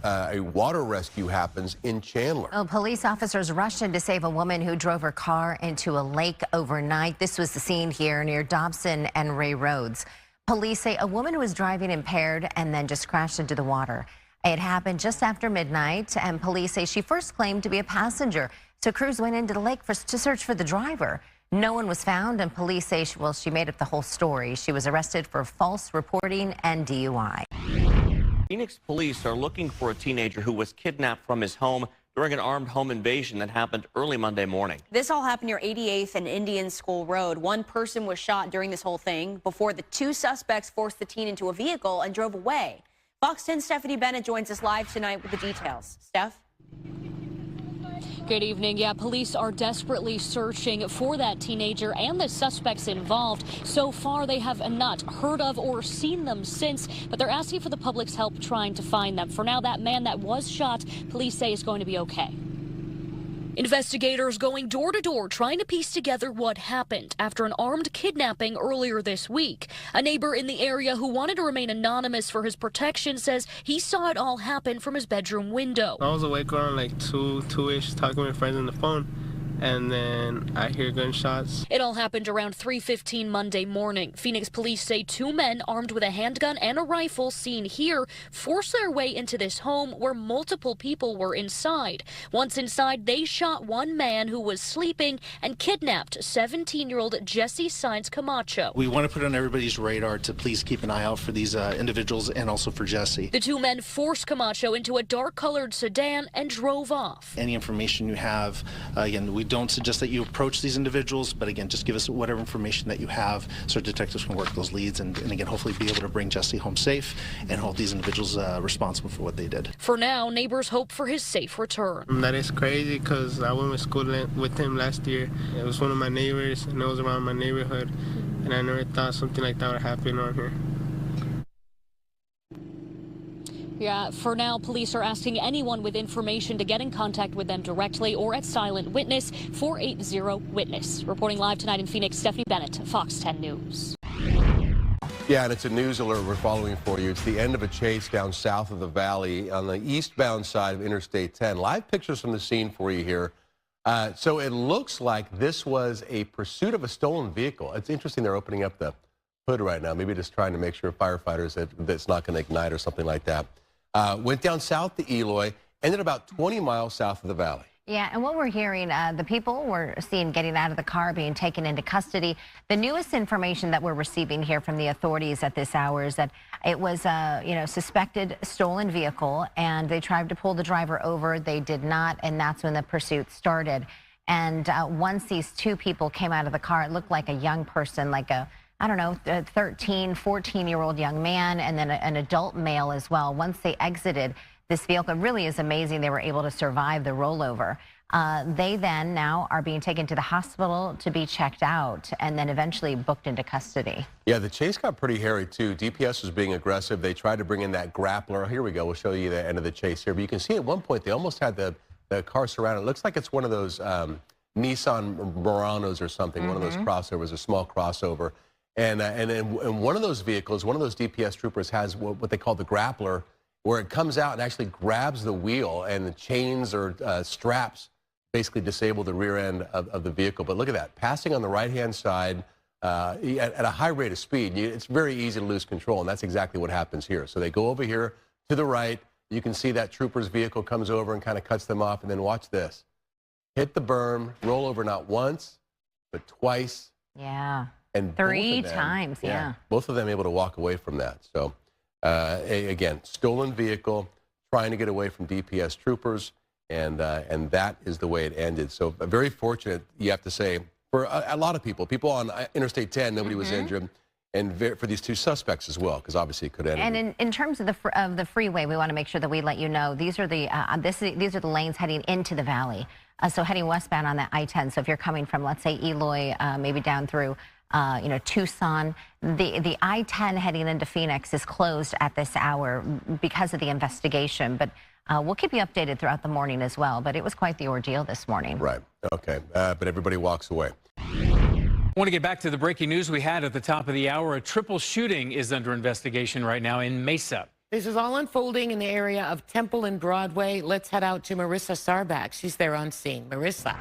a water rescue happens in Chandler. Well, police officers rushed in to save a woman who drove her car into a lake overnight. This was the scene here near Dobson and Ray Roads. Police say a woman was driving impaired and then just crashed into the water. It happened just after midnight, and police say she first claimed to be a passenger. So crews went into the lake to search for the driver. No one was found, and police say she made up the whole story. She was arrested for false reporting and DUI. Phoenix police are looking for a teenager who was kidnapped from his home during an armed home invasion that happened early Monday morning. This all happened near 88th and Indian School Road. One person was shot during this whole thing before the two suspects forced the teen into a vehicle and drove away. Fox 10's Stephanie Bennett joins us live tonight with the details. Steph? Good evening. Yeah, police are desperately searching for that teenager and the suspects involved. So far, they have not heard of or seen them since, but they're asking for the public's help trying to find them. For now, that man that was shot, police say is going to be okay. Investigators going door to door trying to piece together what happened after an armed kidnapping earlier this week. A neighbor in the area who wanted to remain anonymous for his protection says he saw it all happen from his bedroom window. I was awake around like 2-ish talking with friends on the phone, and then I hear gunshots. It all happened around 3:15 Monday morning. Phoenix police say two men armed with a handgun and a rifle seen here forced their way into this home where multiple people were inside. Once inside, they shot one man who was sleeping and kidnapped 17-year-old Jesse Saenz Camacho. We want to put on everybody's radar to please keep an eye out for these individuals and also for Jesse. The two men forced Camacho into a dark-colored sedan and drove off. Any information you have, again, we don't suggest that you approach these individuals, but again, just give us whatever information that you have so detectives can work those leads and again, hopefully be able to bring Jesse home safe and hold these individuals responsible for what they did. For now, neighbors hope for his safe return. That is crazy because I went to school with him last year. It was one of my neighbors and it was around my neighborhood, and I never thought something like that would happen on here. Yeah, for now, police are asking anyone with information to get in contact with them directly or at Silent Witness 480-WITNESS. Reporting live tonight in Phoenix, Stephanie Bennett, Fox 10 News. Yeah, and it's a news alert we're following for you. It's the end of a chase down south of the valley on the eastbound side of Interstate 10. Live pictures from the scene for you here. So it looks like this was a pursuit of a stolen vehicle. It's interesting they're opening up the hood right now, maybe just trying to make sure firefighters that it's not going to ignite or something like that. Went down south to Eloy, ended about 20 miles south of the valley. Yeah, and what we're hearing, the people we're seeing getting out of the car, being taken into custody. The newest information that we're receiving here from the authorities at this hour is that it was a suspected stolen vehicle, and they tried to pull the driver over. They did not, and that's when the pursuit started. And once these two people came out of the car, it looked like a young person, like a 13, 14-year-old young man, and then an adult male as well. Once they exited this vehicle, it really is amazing they were able to survive the rollover. They then now are being taken to the hospital to be checked out and then eventually booked into custody. Yeah, the chase got pretty hairy too. DPS was being aggressive. They tried to bring in that grappler. Here we go. We'll show you the end of the chase here. But you can see at one point they almost had the car surrounded. It looks like it's one of those Nissan Muranos or something, one of those crossovers, a small crossover. And one of those vehicles, one of those DPS troopers has what they call the grappler, where it comes out and actually grabs the wheel, and the chains or straps basically disable the rear end of the vehicle. But look at that, passing on the right-hand side at a high rate of speed. It's very easy to lose control, and that's exactly what happens here. So they go over here to the right. You can see that trooper's vehicle comes over and kind of cuts them off, and then watch this. Hit the berm, roll over not once, but twice. Yeah. And 3 times, yeah. Both of them able to walk away from that. So, again, stolen vehicle, trying to get away from DPS troopers, and that is the way it ended. So, very fortunate, you have to say, for a lot of people. People on Interstate 10, nobody was injured, and for these two suspects as well, because obviously it could end. And in terms of the freeway, we want to make sure that we let you know these are the these are the lanes heading into the valley. So heading westbound on the I-10. So if you're coming from, let's say, Eloy, maybe down through Tucson, the I-10 heading into Phoenix is closed at this hour because of the investigation. But we'll keep you updated throughout the morning as well. But it was quite the ordeal this morning. Right. Okay. But everybody walks away. I want to get back to the breaking news we had at the top of the hour. A triple shooting is under investigation right now in Mesa. This is all unfolding in the area of Temple and Broadway. Let's head out to Marissa Sarback. She's there on scene. Marissa.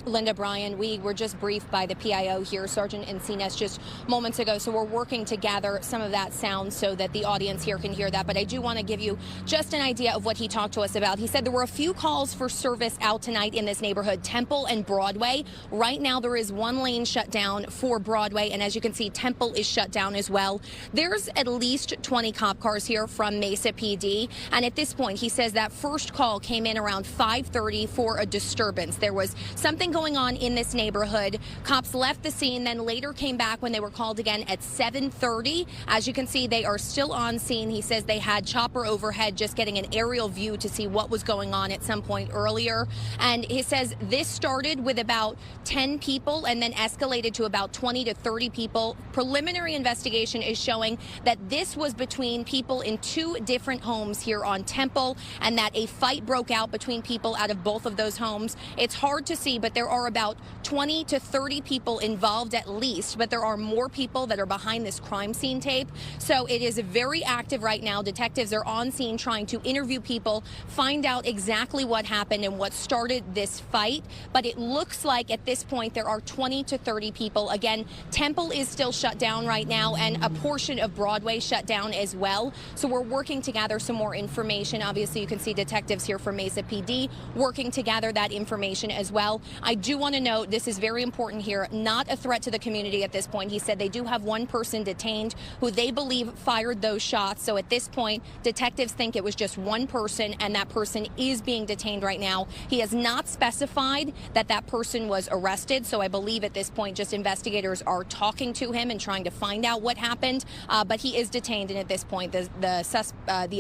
Linda, Brian, we were just briefed by the PIO here, Sergeant Encinas, just moments ago. So we're working to gather some of that sound so that the audience here can hear that. But I do want to give you just an idea of what he talked to us about. He said there were a few calls for service out tonight in this neighborhood, Temple and Broadway. Right now, there is one lane shut down for Broadway. And as you can see, Temple is shut down as well. There's at least 20 cop cars here from Mesa PD. And at this point, he says that first call came in around 5:30 for a disturbance. There was something going on in this neighborhood. Cops left the scene, then later came back when they were called again at 7:30. As you can see, they are still on scene. He says they had chopper overhead just getting an aerial view to see what was going on at some point earlier. And he says this started with about 10 people and then escalated to about 20 to 30 people. Preliminary investigation is showing that this was between people in two different homes here on Temple and that a fight broke out between people out of both of those homes. It's hard to see, but there are about 20 to 30 people involved at least, but there are more people that are behind this crime scene tape. So it is very active right now. Detectives are on scene trying to interview people, find out exactly what happened and what started this fight. But it looks like at this point there are 20 to 30 people. Again, Temple is still shut down right now and a portion of Broadway shut down as well. So we're working to gather some more information. Obviously, you can see detectives here from Mesa PD working to gather that information as well. I do want to note this is very important here, not a threat to the community at this point. He said they do have one person detained who they believe fired those shots. So at this point, detectives think it was just one person and that person is being detained right now. He has not specified that that person was arrested. So I believe at this point, just investigators are talking to him and trying to find out what happened. But he is detained. And at this point, the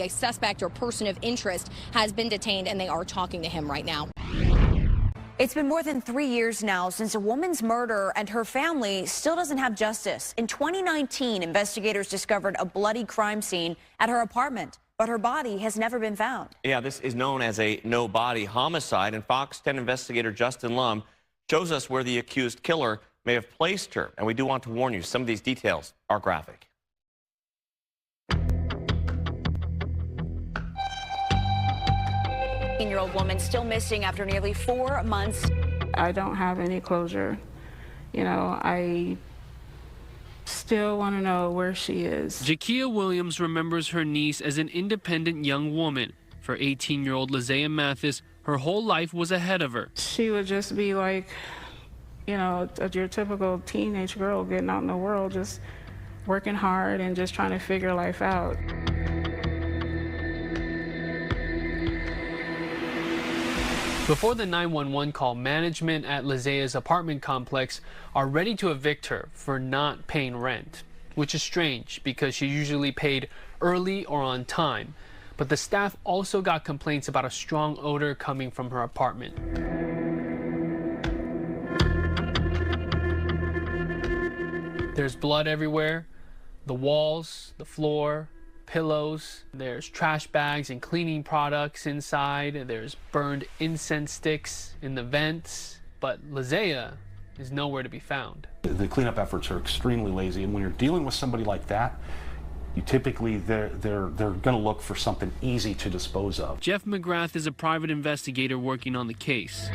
suspect or person of interest has been detained and they are talking to him right now. It's been more than 3 years now since a woman's murder, and her family still doesn't have justice. In 2019, investigators discovered a bloody crime scene at her apartment, but her body has never been found. Yeah, this is known as a no-body homicide, and Fox 10 investigator Justin Lum shows us where the accused killer may have placed her. And we do want to warn you, some of these details are graphic. Year-old woman still missing after nearly 4 months. I don't have any closure. You know, I still want to know where she is. Jakia Williams remembers her niece as an independent young woman. For 18-year-old Lizea Mathis, her whole life was ahead of her. She would just be like, you know, your typical teenage girl getting out in the world, just working hard and just trying to figure life out. Before the 911 call, management at Lizea's apartment complex are ready to evict her for not paying rent, which is strange because she usually paid early or on time. But the staff also got complaints about a strong odor coming from her apartment. There's blood everywhere, the walls, the floor, pillows. There's trash bags and cleaning products inside. There's burned incense sticks in the vents. But Lizea is nowhere to be found. The cleanup efforts are extremely lazy, and when you're dealing with somebody like that, you typically they're going to look for something easy to dispose of. Jeff McGrath is a private investigator working on the case.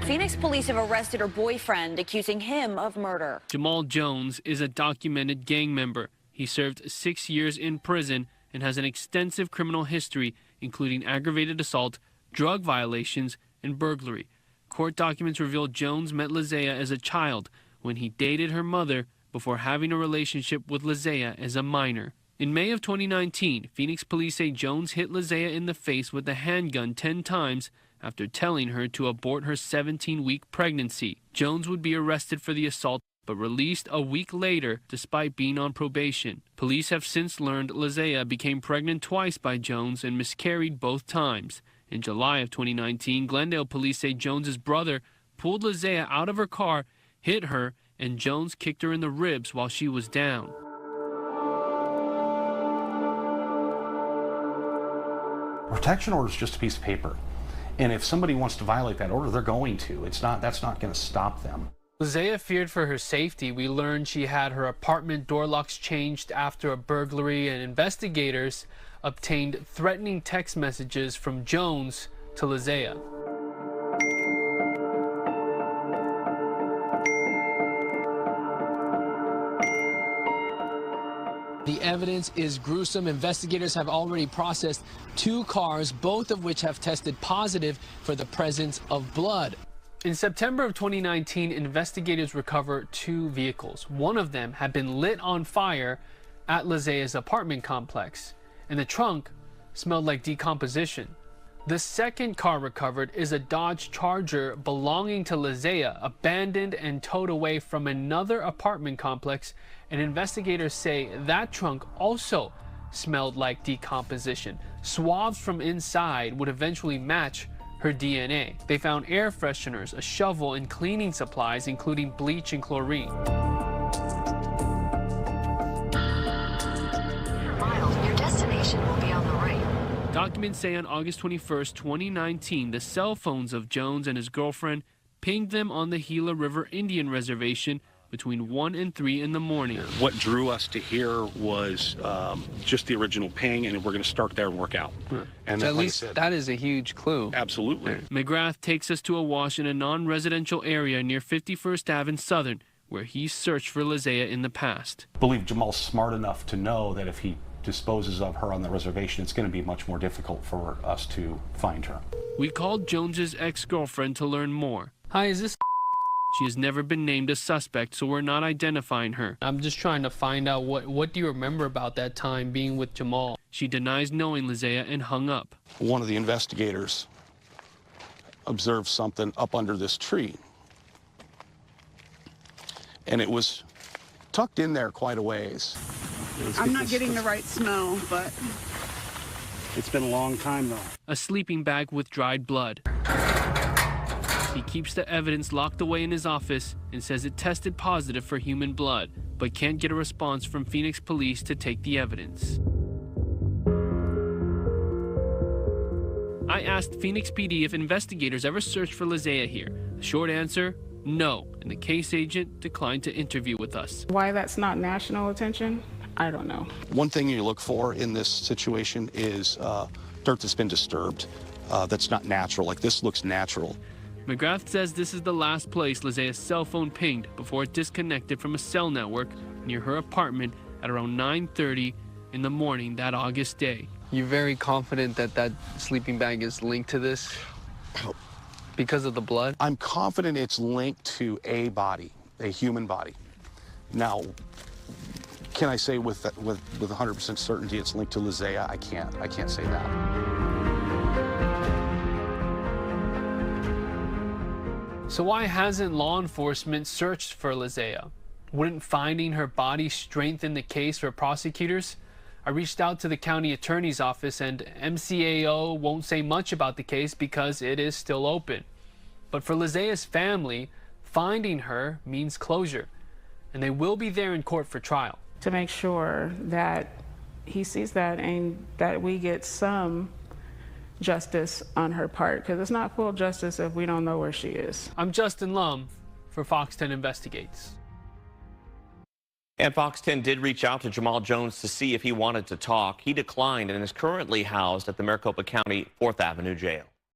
Phoenix police have arrested her boyfriend, accusing him of murder. Jamal Jones is a documented gang member. He served 6 years in prison and has an extensive criminal history, including aggravated assault, drug violations, and burglary. Court documents reveal Jones met Lizea as a child when he dated her mother before having a relationship with Lizea as a minor. In May of 2019, Phoenix police say Jones hit Lizea in the face with a handgun 10 times after telling her to abort her 17-week pregnancy. Jones would be arrested for the assault but released a week later despite being on probation. Police have since learned Lizea became pregnant twice by Jones and miscarried both times. In July of 2019, Glendale police say Jones's brother pulled Lizea out of her car, hit her, and Jones kicked her in the ribs while she was down. A protection order is just a piece of paper. And if somebody wants to violate that order, they're going to. That's not going to stop them. Lizea feared for her safety. We learned she had her apartment door locks changed after a burglary, and investigators obtained threatening text messages from Jones to Lizea. The evidence is gruesome. Investigators have already processed 2 cars, both of which have tested positive for the presence of blood. In September of 2019, investigators recovered 2 vehicles. One of them had been lit on fire at Lizea's apartment complex, and the trunk smelled like decomposition. The second car recovered is a Dodge Charger belonging to Lizea, abandoned and towed away from another apartment complex, and investigators say that trunk also smelled like decomposition. Swabs from inside would eventually match her DNA. They found air fresheners, a shovel, and cleaning supplies, including bleach and chlorine. Your destination will be on the right. Documents say on August 21st, 2019, the cell phones of Jones and his girlfriend pinged them on the Gila River Indian Reservation between 1 and 3 in the morning. What drew us to here was just the original ping, and we're going to start there and work out. And so at least that is a huge clue. Absolutely. McGrath takes us to a wash in a non-residential area near 51st Ave in Southern, where he searched for Lizea in the past. I believe Jamal's smart enough to know that if he disposes of her on the reservation, it's going to be much more difficult for us to find her. We called Jones's ex-girlfriend to learn more. Hi, is this? She has never been named a suspect, so we're not identifying her. I'm just trying to find out what do you remember about that time being with Jamal? She denies knowing Lizea and hung up. One of the investigators observed something up under this tree, and it was tucked in there quite a ways. I'm not getting the right smell, but it's been a long time though. A sleeping bag with dried blood. He keeps the evidence locked away in his office and says it tested positive for human blood, but can't get a response from Phoenix police to take the evidence. I asked Phoenix PD if investigators ever searched for Lizea here. The short answer, no, and the case agent declined to interview with us. Why that's not national attention, I don't know. One thing you look for in this situation is dirt that's been disturbed, that's not natural. Like this looks natural. McGrath says this is the last place Lizea's cell phone pinged before it disconnected from a cell network near her apartment at around 9:30 in the morning that August day. You're very confident that that sleeping bag is linked to this because of the blood? I'm confident it's linked to a body, a human body. Now, can I say with 100% certainty it's linked to Lizea? I can't say that. So why hasn't law enforcement searched for Lizea? Wouldn't finding her body strengthen the case for prosecutors? I reached out to the county attorney's office, and MCAO won't say much about the case because it is still open. But for Lizea's family, finding her means closure, and they will be there in court for trial. To make sure that he sees that and that we get some justice on her part, because it's not full justice if we don't know where she is. I'm Justin Lum for Fox 10 Investigates. And Fox 10 did reach out to Jamal Jones to see if he wanted to talk. He declined and is currently housed at the Maricopa County 4th Avenue Jail.